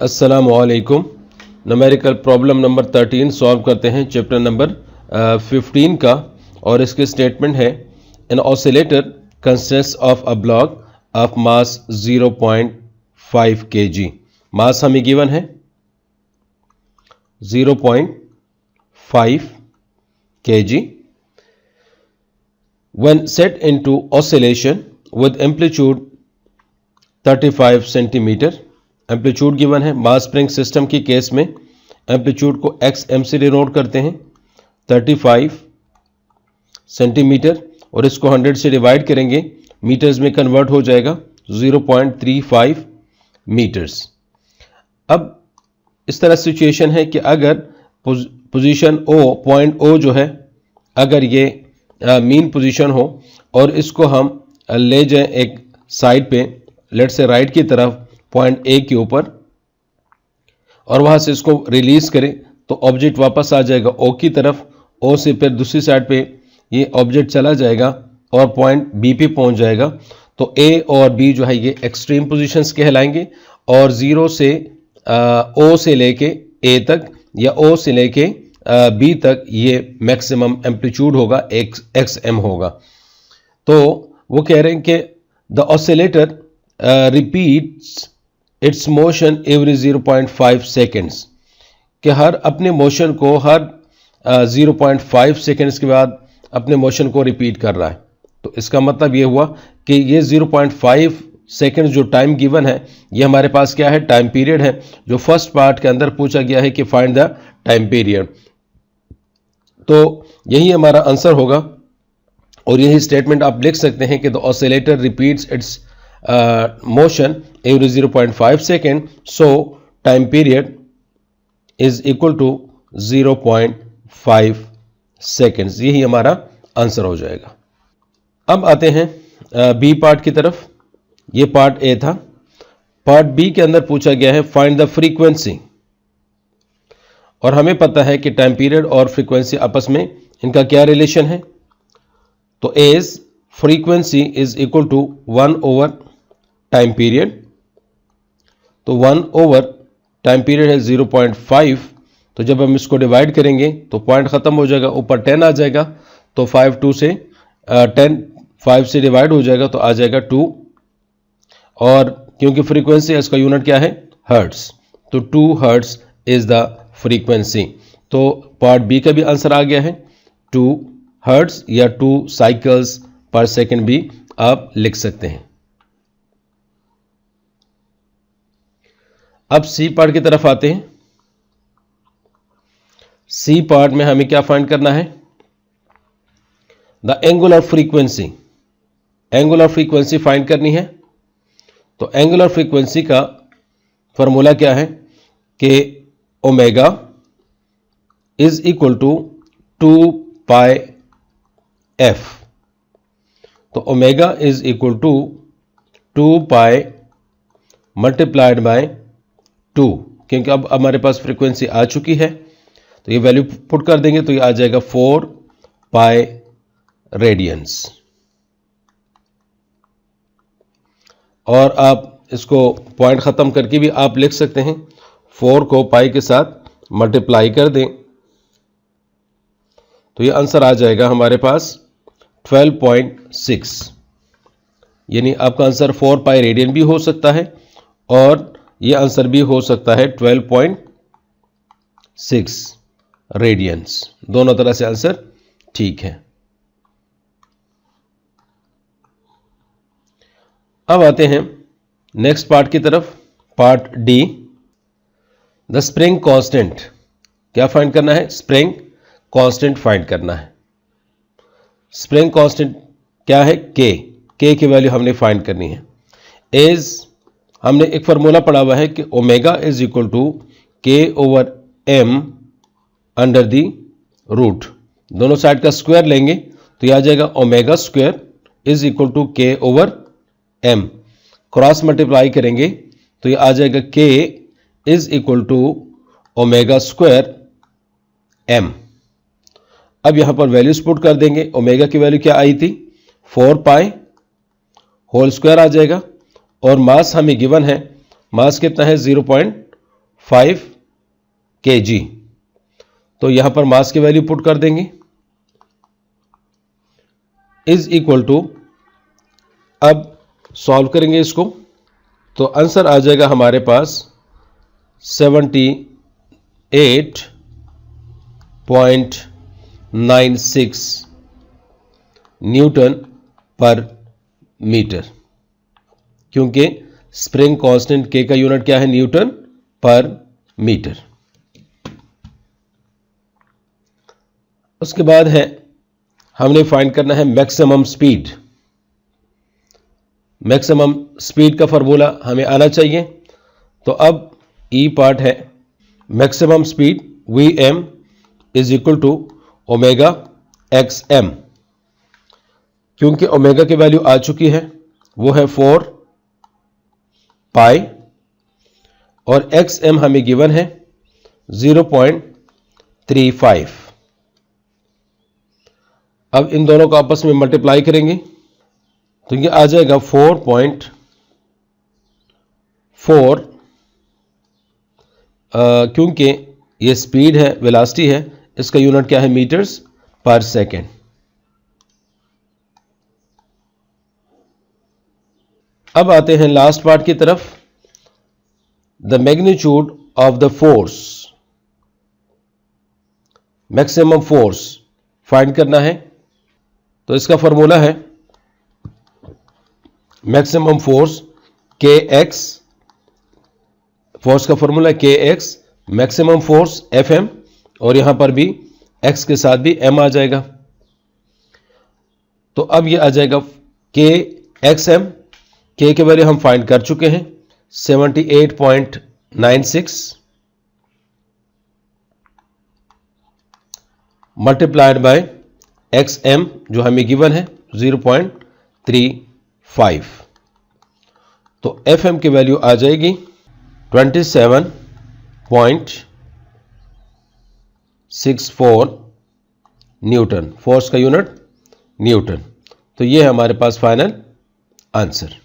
अस्सलामुअलैकुम। Numerical problem number 13 solve करते हैं चैप्टर नंबर 15 का। और इसके स्टेटमेंट है an oscillator consist of a block of mass 0.5 kg। Mass हमें गिवन है 0.5 kg। When set into oscillation with amplitude 35 centimetre, amplitude given है। मास स्प्रिंग सिस्टम की केस में एम्पलीट्यूड को XM से डिनोट करते हैं 35 सेंटीमीटर, और इसको 100 से डिवाइड करेंगे, मीटर्स में कन्वर्ट हो जाएगा 0.35 मीटर्स। अब इस तरह सिचुएशन है कि अगर पोजीशन पॉइंट O जो है, अगर ये मीन पोजीशन हो और इसको हम ले जाएं एक साइड पे, लेट से राइट की तरफ पॉइंट A के ऊपर, और वहां से इसको रिलीज करें तो ऑब्जेक्ट वापस आ जाएगा O की तरफ। O से फिर दूसरी साइड पे ये ऑब्जेक्ट चला जाएगा और पॉइंट B पे पहुंच जाएगा। तो A और B जो है ये एक्सट्रीम पोजीशंस कहलाएंगे, और 0 से O से लेके A तक या O से लेके B तक ये मैक्सिमम एम्पलीट्यूड होगा, XM होगा। तो वो कह रहे हैं कि the oscillator repeats it's motion every 0.5 seconds, कि हर अपने मोशन को हर 0.5 सेकेंड्स के बाद अपने मोशन को रिपीट कर रहा है। तो इसका मतलब ये हुआ कि ये 0.5 सेकेंड्स जो टाइम गिवन है, ये हमारे पास क्या है, टाइम पीरियड है, जो फर्स्ट पार्ट के अंदर पूछा गया है कि फाइंड द टाइम पीरियड। तो यही हमारा आंसर होगा, और यही स्टेटमेंट आप लिख सकते हैं कि the oscillator repeats it's motion every 0.5 second, so time period is equal to 0.5 seconds। यही हमारा आंसर हो जाएगा। अब आते हैं बी पार्ट की तरफ। ये पार्ट ए था। पार्ट बी के अंदर पूछा गया है फाइंड द फ्रीक्वेंसी, और हमें पता है कि टाइम पीरियड और फ्रीक्वेंसी आपस में इनका क्या रिलेशन है। तो as frequency is equal to 1 over time period. तो 1 ओवर टाइम पीरियड है 0.5, तो जब हम इसको डिवाइड करेंगे तो पॉइंट ख़त्म हो जाएगा, ऊपर 10 आ जाएगा, तो 5 से 10 5 से डिवाइड हो जाएगा तो आ जाएगा 2, और क्योंकि फ्रीक्वेंसी है इसका यूनिट क्या है, हर्ट्स, तो 2 हर्ट्स इज द फ्रीक्वेंसी। तो पार्ट बी का भी आंसर आ गया है 2 हर्ट्स या 2 साइकिल्स पर सेकेंड भी आप लिख सकते हैं। अब सी पार्ट की तरफ आते हैं। सी पार्ट में हमें क्या फाइंड करना है, the angular frequency. Angular frequency find करनी है। तो एंगुलर फ्रीक्वेंसी का फॉर्मूला क्या है कि omega is equal to 2 pi F. तो omega is equal to 2 pi multiplied by 2, क्योंकि अब हमारे पास फ्रीक्वेंसी आ चुकी है, तो ये वैल्यू पुट कर देंगे तो ये आ जाएगा 4 पाई रेडियंस। और आप इसको पॉइंट ख़त्म करके भी आप लिख सकते हैं, 4 को पाई के साथ मल्टीप्लाई कर दें तो ये आंसर आ जाएगा हमारे पास 12.6। यानी आपका आंसर 4 पाई रेडियन भी हो सकता है, और ये आंसर भी हो सकता है 12.6 रेडियंस। दोनों तरह से आंसर ठीक है। अब आते हैं नेक्स्ट पार्ट की तरफ, part D. The spring constant, क्या फाइंड करना है, स्प्रिंग कांस्टेंट फाइंड करना है। स्प्रिंग कांस्टेंट क्या है, के की वैल्यू हमने फाइंड करनी है। एज हमने एक फार्मूला पढ़ा हुआ है कि omega is equal to k over m under the root. दोनों साइड का स्क्वायर लेंगे तो यह आ जाएगा omega square is equal to k over m. Cross multiply करेंगे तो यह आ जाएगा k is equal to omega square m. अब यहां पर वैल्यूज पुट कर देंगे। ओमेगा की वैल्यू क्या आई थी, 4 पाई होल स्क्वायर आ जाएगा, और मास हमें गिवन है, मास कितना है 0.5 5 kg। तो यहां पर मास की वैल्यू पुट कर देंगे, इज इक्वल टू, अब सॉल्व करेंगे इसको तो आंसर आ जाएगा हमारे पास 78.96 न्यूटन पर मीटर, क्योंकि स्प्रिंग कांस्टेंट के का यूनिट क्या है, न्यूटन पर मीटर। उसके बाद है हमने फाइंड करना है मैक्सिमम स्पीड। मैक्सिमम स्पीड का फार्मूला हमें आना चाहिए। तो अब ई पार्ट है maximum speed Vm is equal to omega x m. क्योंकि ओमेगा की वैल्यू आ चुकी है, वो है 4 पाई, और एक्स एम हमें गिवन है 0.35। अब इन दोनों को आपस में मल्टीप्लाई करेंगे तो ये आ जाएगा 4.4, क्योंकि ये स्पीड है, वेलोसिटी है, इसका यूनिट क्या है, मीटर्स पर सेकेंड। अब आते हैं लास्ट पार्ट की तरफ, the magnitude of the force. Maximum force find करना है, तो इसका फॉर्मूला है maximum force k x, force का फॉर्मूला है k x, maximum force F m, और यहां पर भी एक्स के साथ भी एम आ जाएगा। तो अब ये आ जाएगा के एक्स एम, के के वैल्यू हम फाइंड कर चुके हैं 78.96 मल्टीप्लाइड बाय एक्स एम जो हमें गिवन है 0.35। तो एफ एम की वैल्यू आ जाएगी 27.64 न्यूटन, फोर्स का यूनिट न्यूटन। तो ये है हमारे पास फाइनल आंसर।